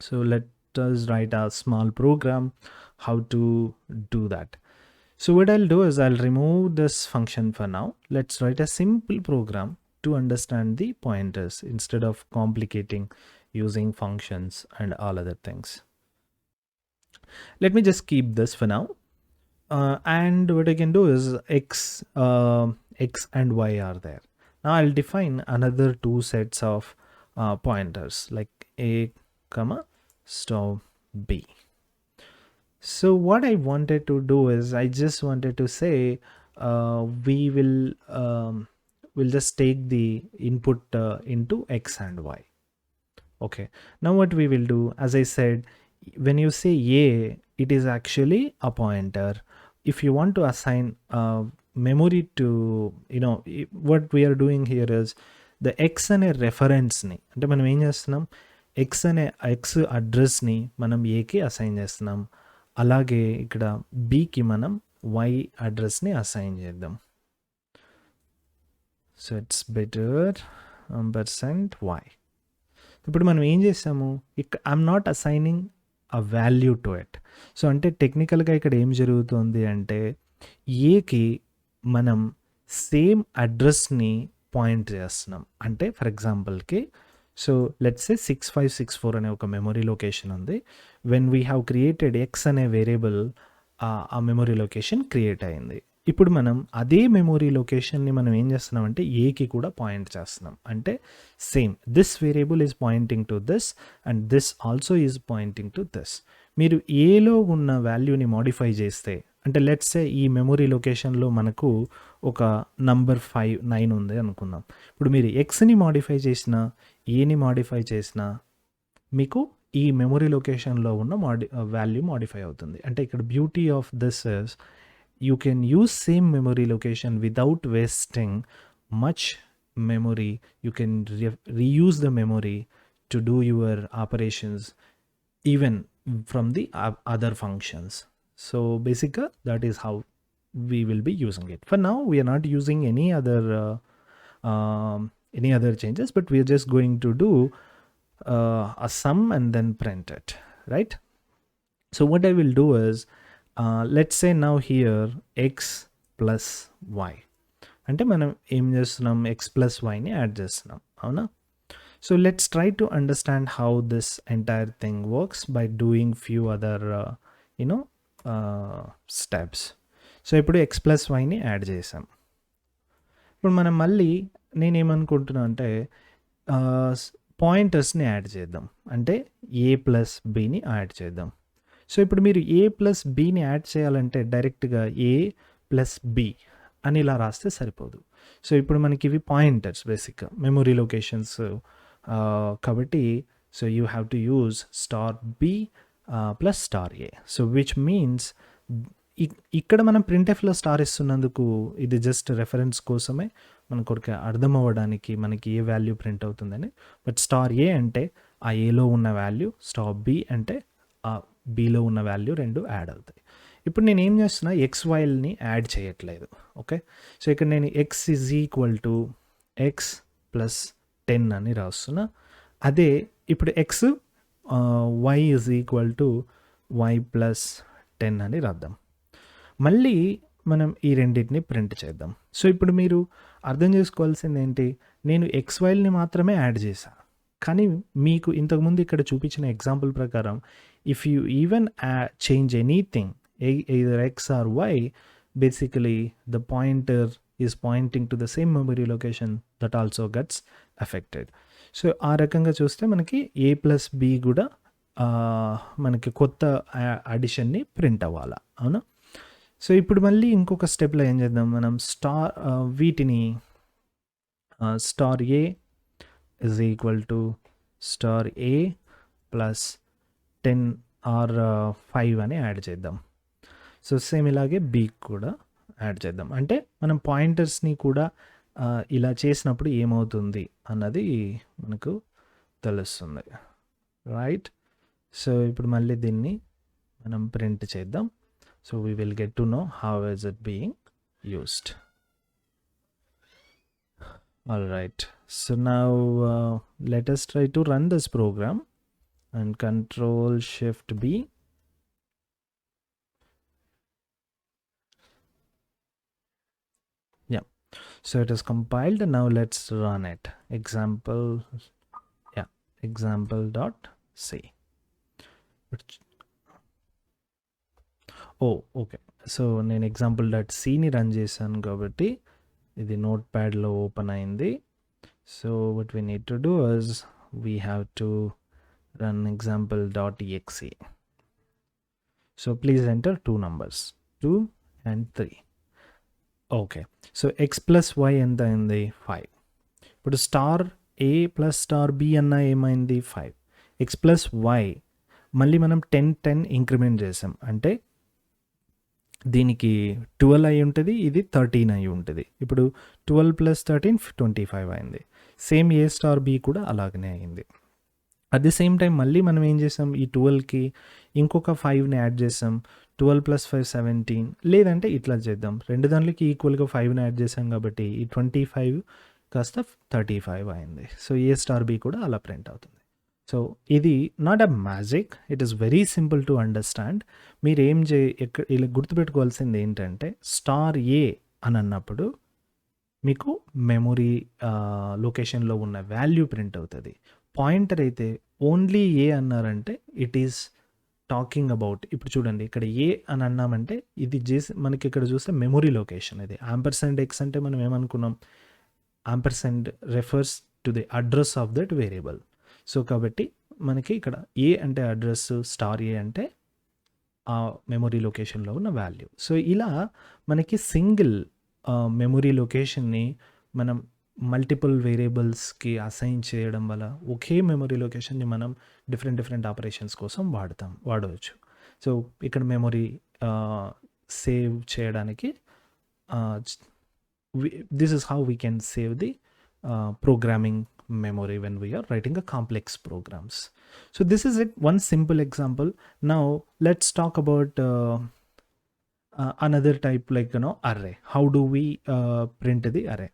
So let us write a small program how to do that. So what I'll do is I'll remove this function for now. Let's write a simple program to understand the pointers instead of complicating using functions and all other things. Let me just keep this for now. And what I can do is x and y are there. Now I'll define another two sets of pointers like a comma stop b. So what I wanted to do is I just wanted to say we will just take the input into x and y. Okay. Now what we will do, as I said, when you say a, it is actually a pointer. If you want to assign memory to, what we are doing here is the x అనే రెఫరెన్స్ని అంటే మనం ఏం చేస్తున్నాం X అనే X అడ్రస్ని మనం ఏకి assign చేస్తున్నాం. అలాగే ఇక్కడ బికి మనం వై అడ్రస్ని అసైన్ చేద్దాం. So it's better %y. ఇప్పుడు మనం ఏం చేసాము, I'm not assigning a value to it. So అంటే టెక్నికల్గా ఇక్కడ ఏం జరుగుతుంది అంటే ఏకి మనం సేమ్ అడ్రస్ని పాయింట్ చేస్తున్నాం. అంటే ఫర్ ఎగ్జాంపుల్కి సో లెట్స్ సే 6564 అనే ఒక మెమొరీ లొకేషన్ ఉంది. When we have created X అనే వేరియబుల్ ఆ మెమొరీ లొకేషన్ క్రియేట్ అయింది. ఇప్పుడు మనం అదే మెమొరీ లొకేషన్ని మనం ఏం చేస్తున్నాం అంటే ఏకి కూడా పాయింట్ చేస్తున్నాం. అంటే same this variable is pointing to this and this also is pointing to this. మీరు ఏలో ఉన్న వాల్యూని మాడిఫై చేస్తే అంటే లెట్స్ సే ఈ మెమొరీ లొకేషన్లో మనకు ఒక నంబర్ 9 ఉంది అనుకుందాం. ఇప్పుడు మీరు ఎక్స్ని మాడిఫై చేసినా ఏని మాడిఫై చేసినా మీకు ఈ మెమొరీ లొకేషన్లో ఉన్న వాల్యూ మాడిఫై అవుతుంది. అంటే ఇక్కడ beauty of this is you can use same memory location without wasting much memory. You can reuse the memory to do your operations even from the other functions. So basically that is how we will be using it. For now we are not using any other changes, but we are just going to do a sum and then print it, right? So what I will do is let's say now here x plus y అంటే మనం ఏం చేస్తున్నాం X plus వైని add చేస్తున్నాం, అవునా? So let's try to understand how this entire thing works by doing few other steps. So ఇప్పుడు X plus వైని add చేసాం. ఇప్పుడు మనం మళ్ళీ నేనేమనుకుంటున్నా అంటే పాయింటర్స్ని యాడ్ చేద్దాం. అంటే ఏ ప్లస్ బిని యాడ్ చేద్దాం. సో ఇప్పుడు మీరు ఏ ప్లస్ బిని యాడ్ చేయాలంటే డైరెక్ట్గా ఏ ప్లస్ బి అని ఇలా రాస్తే సరిపోదు. సో ఇప్పుడు మనకి ఇవి పాయింటర్స్ బేసిక్గా మెమొరీ లొకేషన్స్ కాబట్టి so you have to use star B plus star A. So which means ఇక్కడ మనం ప్రింట్ఎఫ్లో స్టార్ ఇస్తున్నందుకు ఇది జస్ట్ రెఫరెన్స్ కోసమే మనకు ఒక అర్థం అవ్వడానికి మనకి ఏ వాల్యూ ప్రింట్ అవుతుందని. బట్ స్టార్ ఏ అంటే ఆ ఏలో ఉన్న వాల్యూ, స్టార్ బి అంటే ఆ బీలో ఉన్న వాల్యూ రెండు యాడ్ అవుతాయి. ఇప్పుడు నేను ఏం చేస్తున్నా ఎక్స్ వైల్ని యాడ్ చేయట్లేదు. ఓకే, సో ఇక్కడ నేను X is equal to X plus 10 అని రాస్తున్నా. అదే ఇప్పుడు X Y is equal to Y plus 10 అని రాద్దాం. మళ్ళీ మనం ఈ రెండింటిని ప్రింట్ చేద్దాం. సో ఇప్పుడు మీరు అర్థం చేసుకోవాల్సింది ఏంటి, నేను ఎక్స్ వైల్ని మాత్రమే యాడ్ చేశాను. కానీ మీకు ఇంతకుముందు ఇక్కడ చూపించిన ఎగ్జాంపుల్ ప్రకారం if you even change anything either x or y, basically the pointer is pointing to the same memory location that also gets affected. So ఆ రకంగా చూస్తే మనకి ఏ ప్లస్ బి కూడా మనకి కొత్త అడిషన్ని ప్రింట్ అవ్వాలా, అవునా? సో ఇప్పుడు మళ్ళీ ఇంకొక స్టెప్లో ఏం చేద్దాం, మనం వీటిని star A is equal to star A plus 10 or 5 అని యాడ్ చేద్దాం. సో సేమ్ ఇలాగే బి కూడా యాడ్ చేద్దాం. అంటే మనం పాయింటర్స్ని కూడా ఇలా చేసినప్పుడు ఏమవుతుంది అన్నది మనకు తెలుస్తుంది, రైట్? సో ఇప్పుడు మళ్ళీ దీన్ని మనం ప్రింట్ చేద్దాం. So we will get to know how is it being used. All right, so now let us try to run this program and Control Shift B. Yeah, so it is compiled. Now let's run it. Example, yeah, example.c. ఓ okay. So నేను example.cని run చేశాను కాబట్టి ఇది నోట్ ప్యాడ్లో open అయింది. సో what we need to do is we have to run example.exe. So please enter two numbers, 2 and 3. Okay. So x plus y ఎంత అయింది? 5. ఇప్పుడు star a plus star b అన్న ఏమైంది? 5. x ప్లస్ y మళ్ళీ మనం 10 10 increment చేసాం. అంటే దీనికి 12 అయి ఉంటుంది, ఇది 13 అయి ఉంటుంది. ఇప్పుడు 12 ప్లస్ 13 25 అయింది. సేమ్ ఏ స్టార్ బి కూడా అలాగనే అయింది. అట్ ది సేమ్ టైం మళ్ళీ మనం ఏం చేసాం, ఈ 12కి ఇంకొక 5ని యాడ్ చేసాం. 12 ప్లస్ 5 17, లేదంటే ఇట్లా చేద్దాం, రెండు దాంట్లోకి ఈక్వల్గా 5ని యాడ్ చేసాం కాబట్టి ఈ 25 కాస్త 35 అయింది. సో ఏ స్టార్ బి కూడా అలా ప్రింట్ అవుతుంది. సో ఇది not a magic, it is very simple to understand. మీరు ఏం ఇలా గుర్తుపెట్టుకోవాల్సింది ఏంటంటే స్టార్ ఏ అని అన్నప్పుడు మీకు మెమొరీ లొకేషన్లో ఉన్న వాల్యూ ప్రింట్ అవుతుంది. పాయింటర్ అయితే ఓన్లీ ఏ అన్నారంటే ఇట్ ఈస్ టాకింగ్ అబౌట్, ఇప్పుడు చూడండి ఇక్కడ ఏ అని అన్నామంటే ఇది చేసి మనకి ఇక్కడ చూస్తే మెమొరీ లొకేషన్. ఇది యాంపర్సెంట్ ఎక్స్ అంటే మనం ఏమనుకున్నాం, ampersand refers to the address of that variable. So కాబట్టి మనకి ఇక్కడ ఏ అంటే అడ్రస్, స్టార్ ఏ అంటే ఆ మెమొరీ లొకేషన్లో ఉన్న వాల్యూ. సో ఇలా మనకి సింగిల్ మెమొరీ లొకేషన్ని మనం మల్టిపుల్ వేరియబుల్స్కి అసైన్ చేయడం వల్ల ఒకే మెమొరీ లొకేషన్ని మనం డిఫరెంట్ ఆపరేషన్స్ కోసం వాడవచ్చు. సో ఇక్కడ మెమొరీ సేవ్ చేయడానికి this is how we can save the programming memory when we are writing a complex programs. So this is it, one simple example. Now let's talk about another type, like array. How do we print the array?